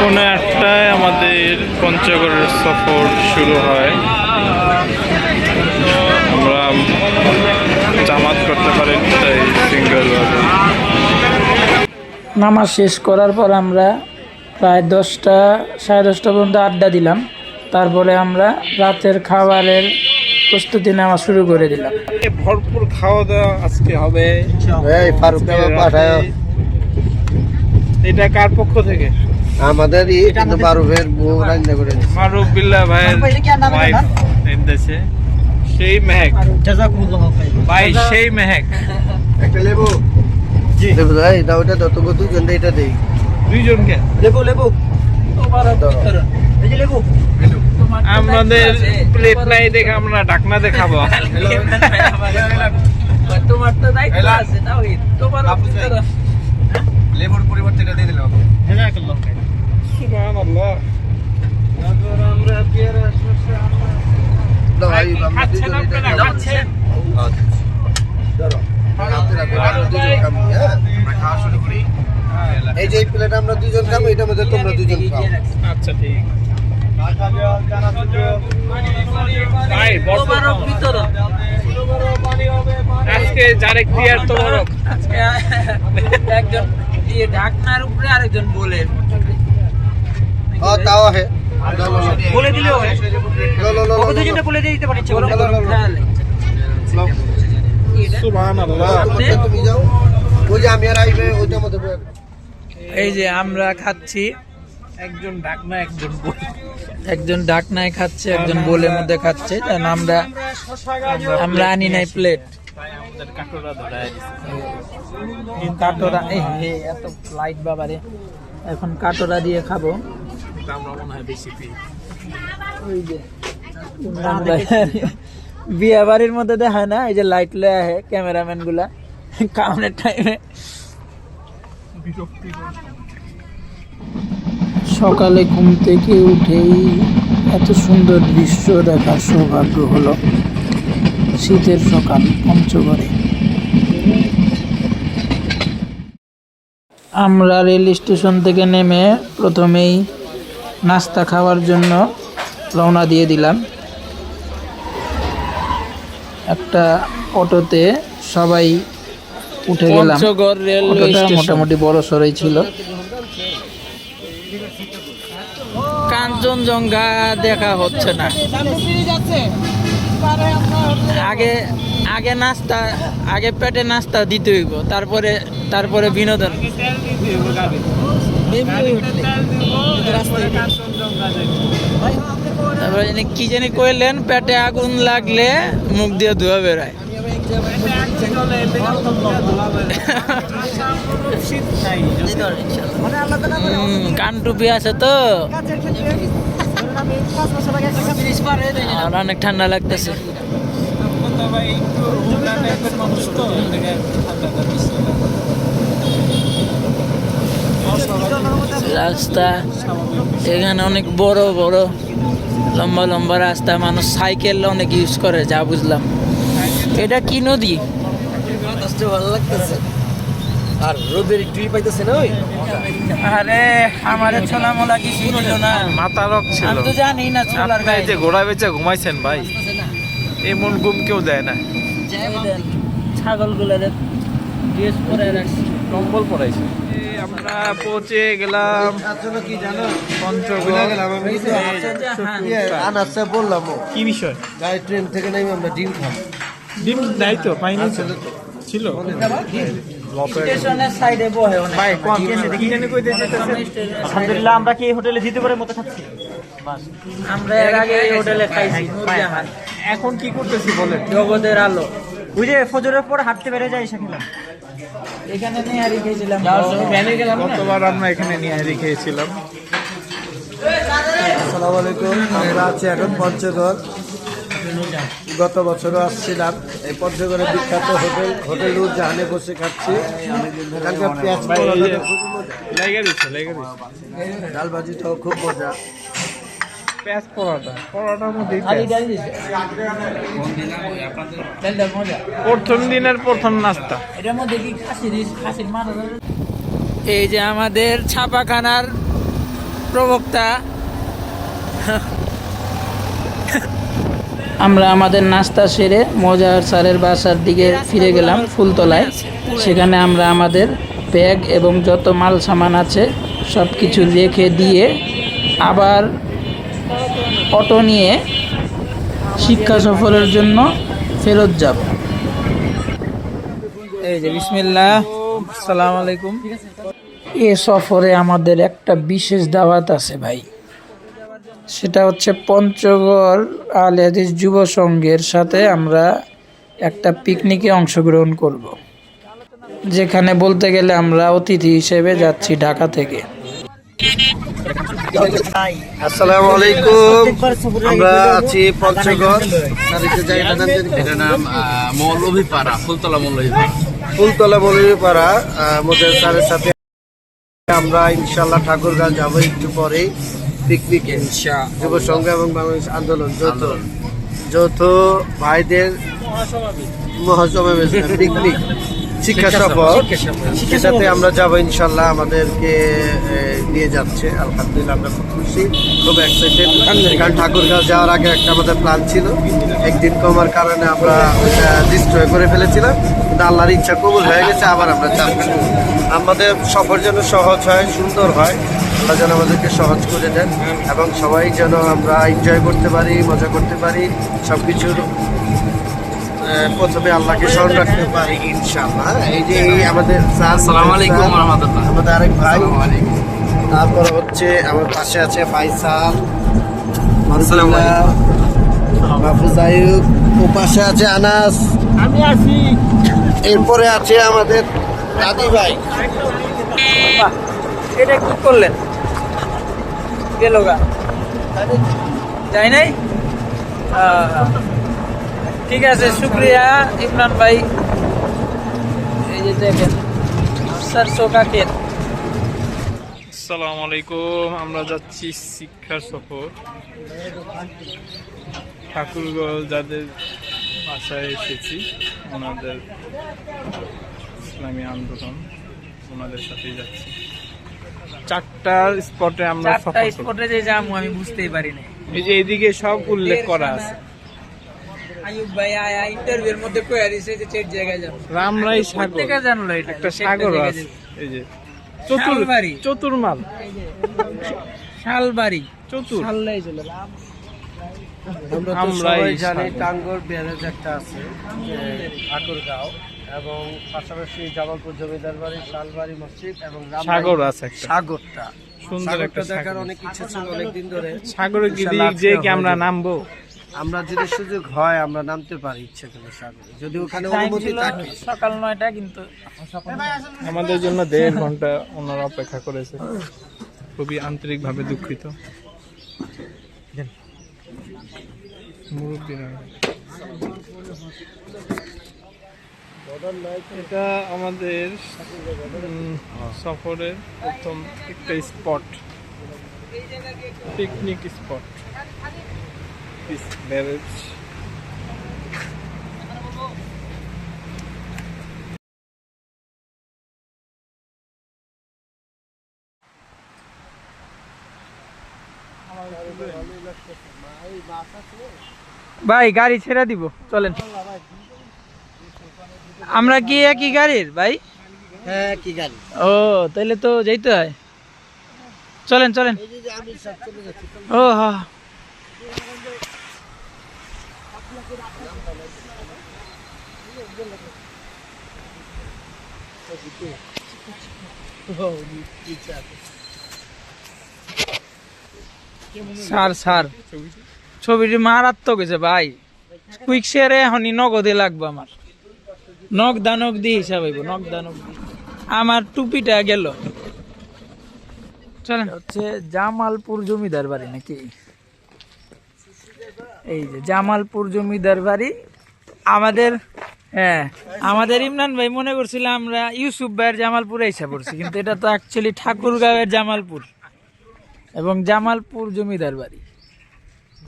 কোনো একটায় আমাদের পঞ্চগড়ের সফর শুরু হয়। আমরা জামাত করতে পারিনি, তাই সিঙ্গেল ভাবে। নামাজ শেষ করার পর আমরা প্রায় 10টা সাড়ে 10টা পর্যন্ত আড্ডা দিলাম। তারপরে আমরা রাতের খাবারের প্রস্তুতি নেওয়া শুরু করে দিলাম। ভরপুর খাওয়া দাওয়া আজকে হবে। এটা কার পক্ষ থেকে? আমাদের কিন্তু মারুফের বউ রান্না করে দিয়েছে। মারুফ বিল্লাহ ভাইয়ের ওয়াইফ এন্দেছে সেই মেহেক। ভাই সেই মেহেক। একটা লেবু জি লেবু ভাই দাও, এটা যত দুজন এটা দেই। দুইজনকে লেবু লেবু এই যে লেবু আমাদের প্লেট নাই দেখে আমরা ঢাকনা দেখাবো। তোমার তো দায়িত্ব আছে তাওহীদ, তোমার লেবুর পরিবর্তে এটা দিয়ে দিলাম। সুবহানাল্লাহ। আমরা পেয়ারা শসা দাও ভাই, আমরা দুজন এটা খাচ্ছেন? ধরো হাতে রাখো, আমরা দুজন খাবো। হ্যাঁ, আমরা খাওয়া শুরু করি। এই যে এই প্লেট আমরা দুজন খাবো, এটার মধ্যে তোমরা দুজন খাও। আচ্ছা ঠিক। ভাই তোমারও ভিতর আজকে জারেক প্লেয়ার তো বড়। আজকে একজন দিয়ে ঢাকনার উপরে আরেকজন বলে হ্যাঁ তাও হে বলে দিলেও হয়। লো লো লো লো দুজনটা বলে দিয়ে দিতে পারি লো, লো, লো, লো। সুবহানাল্লাহ। তুমি যাও, ওই যে আমি আর আইবে ওইটার মধ্যে বসে। এই যে আমরা খাচ্ছি, একজন ঢাকনা একজন বল। একজন ঢাকনায় খাচ্ছে, একজন বোলের মধ্যে খাচ্ছে। কারণ আমরা আনি নাই প্লেট। ভাই আমাদের কাটোরা ধরায় কাটোরা এত লাইট বাবারে, এখন কাটোরা দিয়ে খাবো। আমরা মনে হয় বেশি পি। ওই যে বিয়ে বাড়ির মধ্যে দেখায় না, এই যে লাইট লয়ে আহে ক্যামেরাম্যান গুলা কাউনের টাইমে। সকালে ঘুম থেকে উঠেই এত সুন্দর দৃশ্য দেখার সৌভাগ্য হলো। শীতের সকাল পঞ্চগড়ে। আমরা রেল স্টেশন থেকে নেমে প্রথমেই নাস্তা খাওয়ার জন্য রওনা দিয়ে দিলাম। একটা অটোতে সবাই উঠে গেলাম। পঞ্চগড় রেল অটোটা স্টেশন মোটামুটি বড় সড়ই ছিল। কাঞ্চনজঙ্ঘা দেখা হচ্ছে না। আগে আগে নাস্তা, আগে পেটে নাস্তা দিতে হইব, তারপরে বিনোদন। তারপরে জানি কি জানি কইলেন, পেটে আগুন লাগলে মুখ দিয়ে ধোয়া বেরোয়। কান টুপি আছে তো, আর অনেক ঠান্ডা লাগতেছে। রাস্তা এখানে অনেক বড় বড় লম্বা লম্বা রাস্তা, মানুষ সাইকেল অনেক ইউজ করে যা বুঝলাম। এটা কি নদী? ভালো লাগতেছে। আর রোদের একটুই পাইতেছে না। ওই আরে আমারে ছোলা মোলা কি ছিল না, মাথা রক ছিল। আমি তো জানি না ছোলার আপনি এই যে ঘোড়া বেচে ঘুমাইছেন ভাই, এমন ঘুম কেউ দেয় না। ছাগল গুলো ড্রেস পরে রাখছি, কম্বল পরাইছে। আমরা পৌঁছে গেলাম কি জানো পঞ্চগড়। আনাচ্ছে বললাম কি বিষয়? গাড়ি ট্রেন থেকে নেমে আমরা ডিম খাবো। ডিম নাই তো, পাইনি তো। ছিল স্টেশনের সাইডে বহে অনেক। ভাই কোন কি জানি কইতে যেতেছেন? আলহামদুলিল্লাহ আমরা কি হোটেলে জিতে করে মতো খাচ্ছি। আমরা এর আগে এই হোটেলে খাইছি নূরজাহান। এখন কি করতেছি বলেন? জগতের আলো, ওই যে ফজরের পর হাঁটতে বেরো যায় এসে খেলাম। এখানে নিহারি খেয়েছিলাম, গতবার আমরা এখানে নিহারি খেয়েছিলাম। আসসালামু আলাইকুম, আমরা আছি এখন পঞ্চগড়। গত বছরও আসছিলাম এই পঞ্চগড়ের বিখ্যাত হোটেল নূরজাহানে বসে খাচ্ছি। এখানকার পেঁয়াজ পরোটা খুবই মজা, ডাল ভাজিটাও খুব মজা। পেঁয়াজ পরোটার মধ্যে প্রথম দিনের প্রথম নাস্তা। এটার মধ্যে কি খাসির মাথা? এই যে আমাদের ছাপাখানার প্রবক্তা। আমরা আমাদের নাস্তা সেরে মজার স্যারের বাসার দিকে ফিরে গেলাম ফুলতলায়। সেখানে আমরা আমাদের ব্যাগ এবং যত মাল সামান আছে সব কিছু রেখে দিয়ে আবার অটো নিয়ে শিক্ষা সফরের জন্য ফেরত যাব। এই যে বিসমিল্লাহ, আসসালামু আলাইকুম। এ সফরে আমাদের একটা বিশেষ দাওয়াত আছে ভাই, সেটা হচ্ছে পঞ্চগড় আল হাদিস যুব সংঘের সাথে আমরা একটা পিকনিকে অংশগ্রহণ করব, যেখানে বলতে গেলে আমরা অতিথি হিসেবে যাচ্ছি ঢাকা থেকে। আসসালামু আলাইকুম। আমরা আছি পঞ্চগড়, এটার নাম মৌলভীপাড়া, ফুলতলা মৌলভীপাড়া। ফুলতলা মৌলভীপাড়া। মোজাহিদ স্যারের সাথে আমরা ইনশাআল্লাহ ঠাকুরগাঁও যাবো একটু পরেই পিকনিকে। যুব সংঘ এবং বাংলাদেশ আন্দোলন যৌথ ভাইদের মহাসমাবেশ পিকনিক শিক্ষা সফর, সেটাতে আমরা যাবো ইনশাল্লাহ। আমাদেরকে নিয়ে যাচ্ছে, আলহামদুলিল্লাহ আমরা খুব খুশি, খুব এক্সাইটেড। কারণ ঠাকুরগাঁও যাওয়ার আগে একটা আমাদের প্ল্যান ছিল, একদিন কমার কারণে আমরা ডিস্ট্রয় করে ফেলেছিলাম, কিন্তু আল্লাহর ইচ্ছা কবুল হয়ে গেছে। আবার আমরা যাচ্ছি, আমাদের সফর যেন সহজ হয়, সুন্দর হয়, আল্লাহ যেন আমাদেরকে সহজ করে দেন এবং সবাই যেন আমরা এনজয় করতে পারি, মজা করতে পারি, সব কিছুর প্রথমে আল্লাহকে স্মরণ রাখতে পারি ইনশাআল্লাহ। এই যে আমাদের আসসালামু আলাইকুম ওয়া রাহমাতুল্লাহ। আমাদের আরেক ভাই, তারপর হচ্ছে আমার পাশে আছে ফাইসাল, আসসালামু আলাইকুম। মাহফুজ আইয়ুব, ও পাশে আছে আনাস, আমি আছি। এরপরে আছে আমাদের দাদি ভাই। এটা কি করলেন? গেল গা, যাই নাই। ঠিক আছে, শুক্রিয়া ইমরান ভাই। এই যে দেখেন স্যার সোকাকের। আসসালামু আলাইকুম। আমরা যাচ্ছি শিক্ষা সফর ঠাকুরগাঁও, যাদের বাসায় এসেছি ওনাদের ইসলামী আন্দোলন, ওনাদের সাথেই যাচ্ছি। 4টা স্পটে আমরা সফর করব। স্পটে যে যাবো আমি বুঝতেই পারি না। এই যে এইদিকে সব উল্লেখ করা আছে। আইয়ুব ভাই আয়া ইন্টারভিউর মধ্যে কইয়া দিছে যে চেক জায়গায় যাব। রামরাই সাগর, থেকে জানলো এটা একটা সাগর আছে। এই যে চতুর্মাল, শালবাড়ি, চতুর শাললাই চলে। আমরা তো সবাই জানি টাঙ্গর ব্যারেজ একটা আছে ঠাকুরগাঁও, এবং পাশাপাশি জামালপুর জমিদার বাড়ি, শালবাড়ি মসজিদ এবং সাগর আছে একটা। সাগরটা সুন্দর একটা দেখার অনেক ইচ্ছে ছিল অনেকদিন ধরে। সাগরে কি যে কি আমরা নামবো? আমরা যদি সুযোগ হয় আমরা নামতে পারি ইচ্ছে করলে সাগরে, যদি ওখানে অনুমতি থাকে। সকাল 9টা, কিন্তু আমাদের জন্য 1.5 ঘন্টা ওনারা অপেক্ষা করেছে, খুবই আন্তরিকভাবে দুঃখিত। মুরব্বীরা, এটা আমাদের সফরের প্রথম একটা স্পট, পিকনিক স্পট, ব্যারেজ। ভাই গাড়ি ছেড়ে দিব, চলেন। আমরা কি একই গাড়ির ভাই? হ্যাঁ, কি গাড়ি? ও তাহলে তো যাইতে হয়, চলেন চলেন। ও হ্যাঁ, স্যার স্যার ছবিটি মারাত্মক হয়েছে ভাই। কুইক শেয়ারে এখনই নগদে লাগবে আমার, নক দানক দিয়ে হিসাব হইব, নক দানক দিয়ে। আমার টুপিটা গেল। চলেন, হচ্ছে জামালপুর জমিদার বাড়ি নাকি? এই যে জামালপুর জমিদার বাড়ি আমাদের। হ্যাঁ, আমাদের ইমরান ভাই মনে করছিল আমরা ইউসুফ ভাইয়ের জামালপুরে এসে পড়ছি, কিন্তু এটা তো অ্যাকচুয়ালি ঠাকুরগাঁওয়ের জামালপুর এবং জামালপুর জমিদার বাড়ি।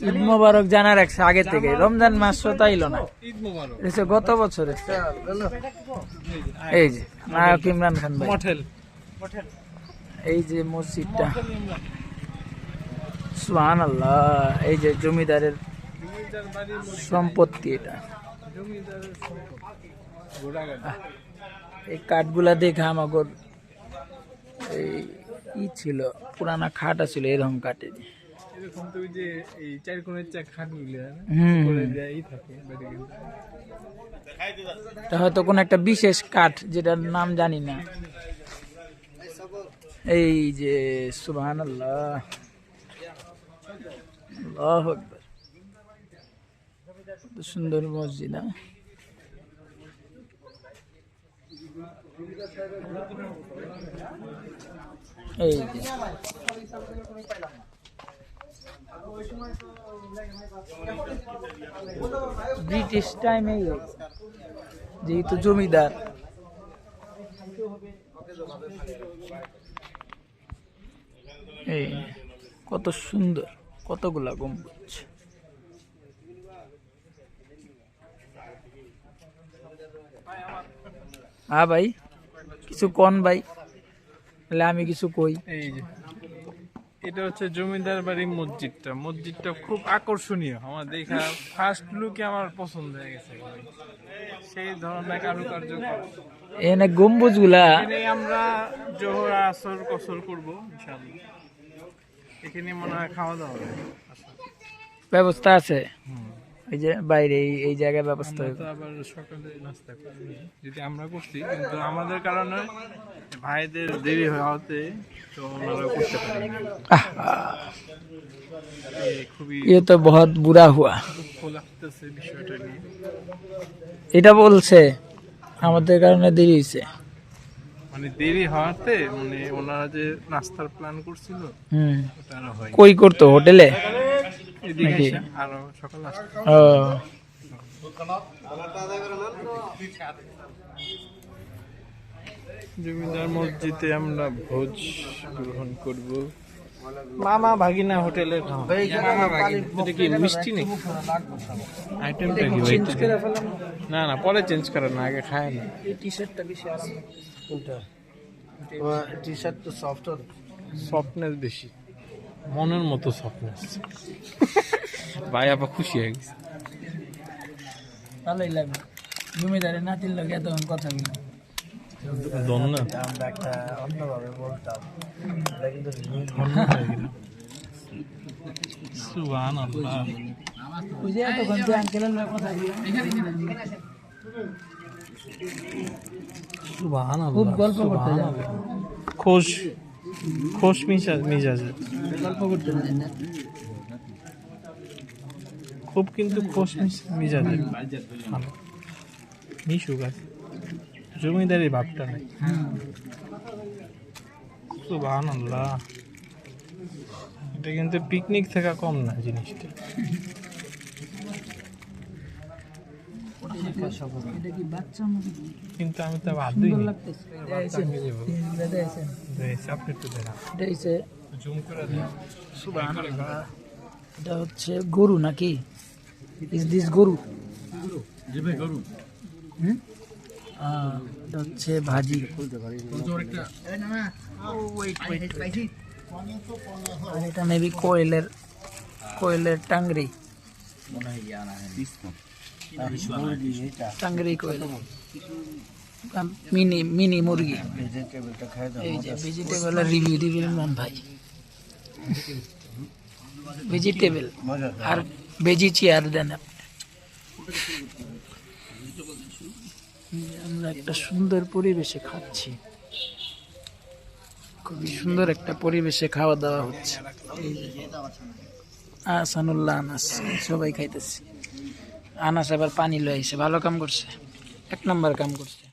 ঈদ মোবারক জানা রাখছে আগে থেকে, রমজান মাস তো তাইল না, এটা গত বছরে। এই যে নায়ক ইমরান খান ভাই, এই যে মসজিদটা। সুবহানাল্লাহ, এই যে জমিদারের সম্পত্তি এটা। এই কাঠগুলা দেখে আমাকে এই ছিল পুরানা খাটা ছিল এরকম কাঠে। এরকম তো ওই যে এই চার কোণের চা খাটগুলো এটা হয়তো কোন একটা বিশেষ কাঠ যেটার নাম জানি না। এই যে সুবহানাল্লাহ, আল্লাহু আকবার, কত সুন্দর মসজিদ। এই যে ব্রিটিশ টাইমে যেহেতু জমিদার, এই কত সুন্দর, কতগুলা গম্বুজ। হ্যাঁ ভাই, কিছু কন ভাই, তাহলে আমি কিছু কই। এই যে এটা হচ্ছে জমিদার বাড়ি মসজিদটা। মসজিদটা খুব আকর্ষণীয়, আমার দেখা ফার্স্ট লুকে আমার পছন্দ হয়ে গেছে। সেই ধরনের কারুকার্য এখানে গম্বুজ গুলা, এখানে আমরা জোহর আসর কসর করবো ইনশাআল্লাহ। এখানে মনে হয় খাওয়া দাওয়া ব্যবস্থা আছে। এই যে বাইরে এই জায়গায় ব্যবস্থা হবে। আবার সকালে নাস্তা করি যদি আমরা করছি, কিন্তু আমাদের কারণে ভাইদের দেরি হওয়াতে তো ওনারা করতে পারে। খুবই ये तो बहुत बुरा हुआ। দুঃখ লাগতেছে বিষয়টা নিয়ে। এটা বলছে আমাদের কারণে দেরি হয়েছে। মানে দেরি হওয়াতে মানে ওনারা যে নাস্তার প্ল্যান করছিল ওটা আর হয় কই করতো হোটেলে এদিকে এসে আরো সকাল নাস্তা। ও জমিদার মসজিদে আমরা ভোজ গ্রহণ করব। মামা ভাগিনা হোটেলে এটা কি মিষ্টি নেই? আইটেমটা কি ভাই? না না, পরে চেঞ্জ করেন না, আগে খায় না। এই টি-শার্টটা বেশি আছে। কোনটা? টি-শার্ট তো সফট, সফটনেস বেশি, মনের মতো সফটনেস। ভাই আবার খুশি হয়ে গেছে। ভালোই লাগবে জমিদারের নাতির লোক এতক্ষণ কথা বলি। আমরা একটা অন্যভাবে বলতাম, এটা কিন্তু সুবহানাল্লাহ। ওই যে এতক্ষণ যে আঙ্কেলের লোক কথা বলি, খুব গল্প করতে যায়, খোশ মিজাজে গল্প করতে যায় না। খুব কিন্তু খোশ মিজাজে মিশুক আছে, জমিদারি ভাবটা নাই। সুবহানাল্লাহ, এটা কিন্তু পিকনিক থেকে কম না জিনিসটা। এটা কি বাচ্চা মুরগি? কিন্তু আমি তো ভাত দিই লাগতেছে। আপনি একটু দেখান, এটা হচ্ছে জুম করে দেন। সুবহানাল্লাহ, এটা হচ্ছে গরু নাকি? ইজ দিস গরু? গরু। এটা হচ্ছে ভাজি। আর এটা মেবি কোয়েলের টাংরি, টাংরি কোয়েল, মিনি মুরগি। এই যে ভেজিটেবলের রিভিউ দিবেন মান ভাই, ভেজিটেবল আর ভেজি চেয়ার দেন। আমরা একটা সুন্দর পরিবেশে খাচ্ছি, খুবই সুন্দর একটা পরিবেশে খাওয়া দাওয়া হচ্ছে। আসানুল্লাহ আনাস সবাই খাইতেছি। আনাস আবার পানি লয়ে আইছে, ভালো কাম করছে, 1 নম্বর কাম করছে।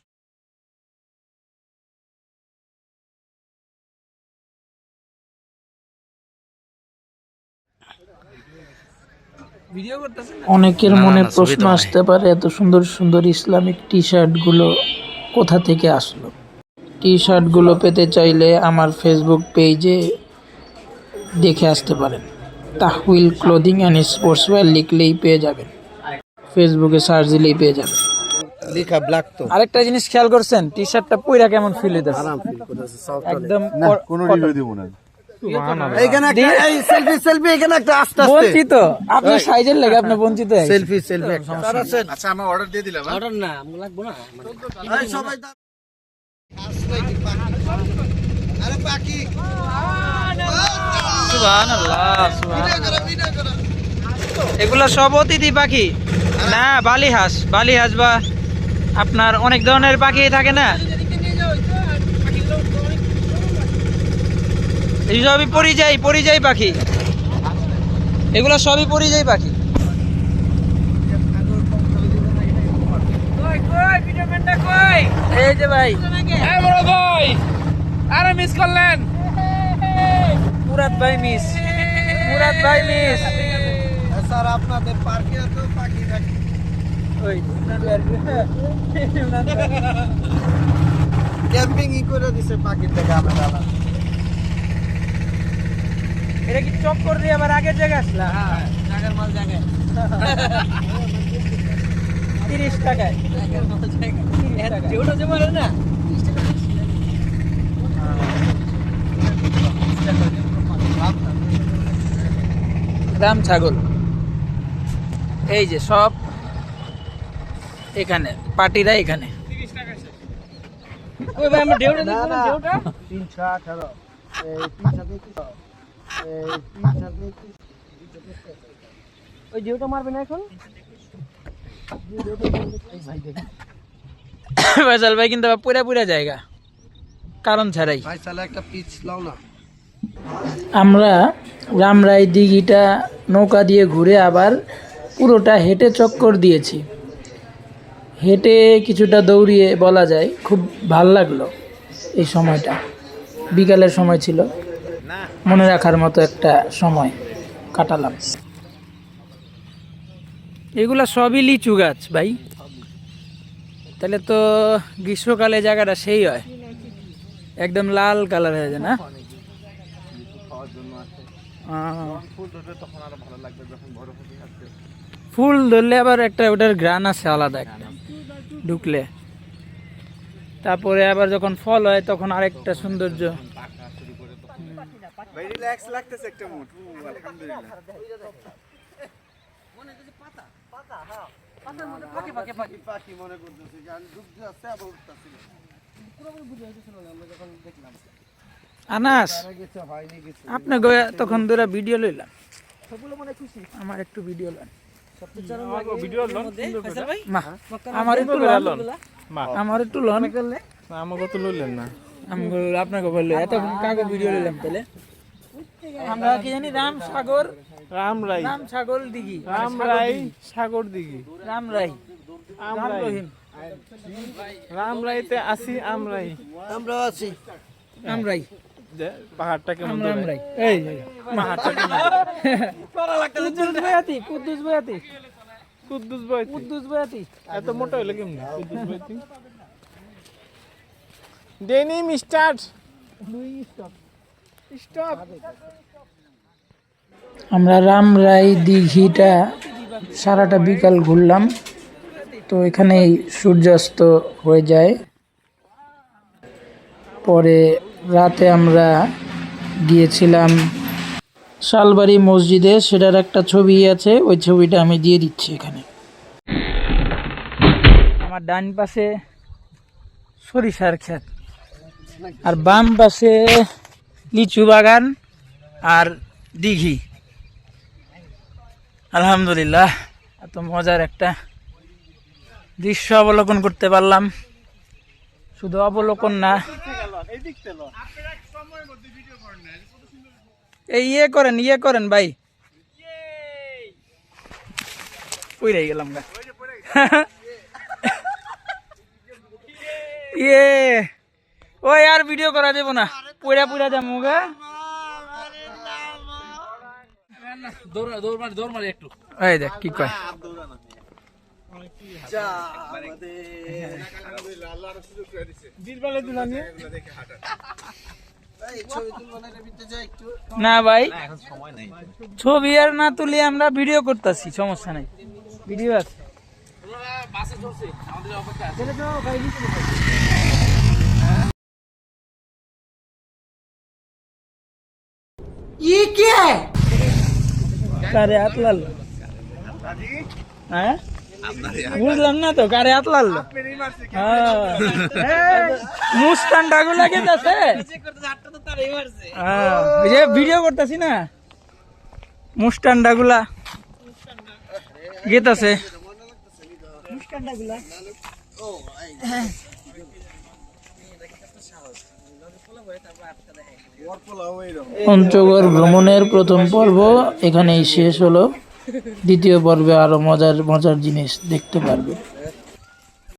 অনেকের মনে প্রশ্ন আসতে পারে, এত সুন্দর সুন্দর ইসলামিক টি শার্ট গুলো কোথা থেকে আসলো? টি শার্ট গুলো পেতে চাইলে আমার ফেসবুক পেজে দেখে আসতে পারেন। তাহউইল ক্লোদিং অ্যান্ড স্পোর্টসওয়্যার লিখলেই পেয়ে যাবেন, ফেসবুকে সার্চ দিলেই পেয়ে যাবেন। লেখা ব্ল্যাক তো। আরেকটা জিনিস খেয়াল করছেন, টি শার্টটা পইরা কেমন ফিল হইতেছে? আরাম ফিল করতেছে, সফট একদম কোনো রিভিউ দেব না। এইখানে একটা এই সেলফি এখানে একটা আস্তে আস্তে বঞ্চিত আপনার সাইজের লাগে আপনি বঞ্চিত হয়ে গেছেন। সেলফি একটা আচ্ছা আমার অর্ডার দিয়ে দিলাম এই সবাই আরে পাখি সুবহানাল্লাহ, সুবহানাল্লাহ। এগুলো সব অতিথি পাখি না, বালি হাঁস বা আপনার অনেক ধরনের পাখি থাকে না, এই সবই পরিযায়ী পাখি, এগুলো সবই পরিযায়ী পাখি। এই যে ভাই আরে মিস করলেন, মুরাদ ভাই মিস। স্যার আপনাদের পার্কে তো পাখি থাকে ওই ক্যাম্পিং করে দিছে পাখির থেকে আমরা এটা কি চক্কর দিয়ে আবার আগের জায়গায় আসলা? জায়গার মাল জায়গায় 30 টাকায় ওটা যে বলে না রাম ছাগল, এই যে সব এখানে পার্টিরা এখানে। ওই ভাই আমরা ঢেউটা দেখব না, ঢেউটা 318 এই 318 এই 318 ওই ঢেউটা মারবে না এখন। ফয়সাল ভাই কিন্তু পুরা জায়গা কারণ ছাড়াই। ভাই তাহলে একটা পিচ লাও না। আমরা রামরাই দিঘিটা নৌকা দিয়ে ঘুরে আবার পুরোটা হেঁটে চক্কর দিয়েছি। হেঁটে কিছুটা দৌড়িয়ে বলা যায়, খুব ভাল লাগলো এই সময়টা। বিকালের সময় ছিল, মনে রাখার মতো একটা সময় কাটালাম। এগুলা সবই লিচু গাছ ভাই, তাহলে তো গ্রীষ্মকালে জায়গাটা সেই হয়, একদম লাল কালার হয়ে যায় না? ফুল ধরলে আবার একটা ওটার ঘ্রাণ আছে আলাদা একটা ঢুকলে, তারপরে আবার যখন ফল হয় তখন আরেকটা সৌন্দর্য। রিল্যাক্স লাগতেছে একটা মুড, আলহামদুলিল্লাহ। পাখি মনে করতেছি গান ডুবতে আছে আবার উঠতেছে আনাস গেছে হয়নি কিছু। আপনি তখন ধরে ভিডিও লইলাম, আমার একটু ভিডিও লন, আমার একটু লন, আমার একটু লন, আমাকে তো লইলেন না, আপনাকে বললো এতক্ষণ কাকে ভিডিও লইলাম তাহলে। আমরা কি জানি রামরাই দিঘি, সাগর দিঘি, রামরাইতে আছি আমরা আছি রামরাই যে পাহাড়টা কেমন রামরাই। এই পাহাড়টা কুদ্দুস বয়াতি এত মোটা হইলো কেমন? Denim start stop. আমরা রামরাই দিঘিটা সারাটা বিকাল ঘুরলাম, তো এখানেই সূর্যাস্ত হয়ে যায়। পরে রাতে আমরা গিয়েছিলাম শালবাড়ি মসজিদে, সেটার একটা ছবি আছে, ওই ছবিটা আমি দিয়ে দিচ্ছি এখানে। আমার ডান পাশে সরিষার ক্ষেত, আর বাম পাশে লিচু বাগান আর দিঘি। আলহামদুলিল্লাহ, এত মজার একটা দৃশ্য অবলোকন করতে পারলাম। শুধু অবলোকন না, এই ইয়ে করেন ভাই, পইরাই গেলাম গা। ইয়ে ওই আর ভিডিও করা যাব না, পুরা যাবো গা। দৌড় একটু, এই দেখ কি কয়। না ভাই, ছবি আর না তুলি, আমরা ভিডিও করতেছি, সমস্যা নাই, ভিডিও আছে। কারে হাত লাল? হ্যাঁ বুঝলাম না তো, কারে হাত লাল? মুস্তানটা গুলা গেছে, ভিডিও করতেছি না, মুস্তানটা গুলা গেতাছে। পঞ্চগড় ভ্রমণের প্রথম পর্ব এখানেই শেষ হলো। দ্বিতীয় পর্বে আরো মজার মজার জিনিস দেখতে পারবে।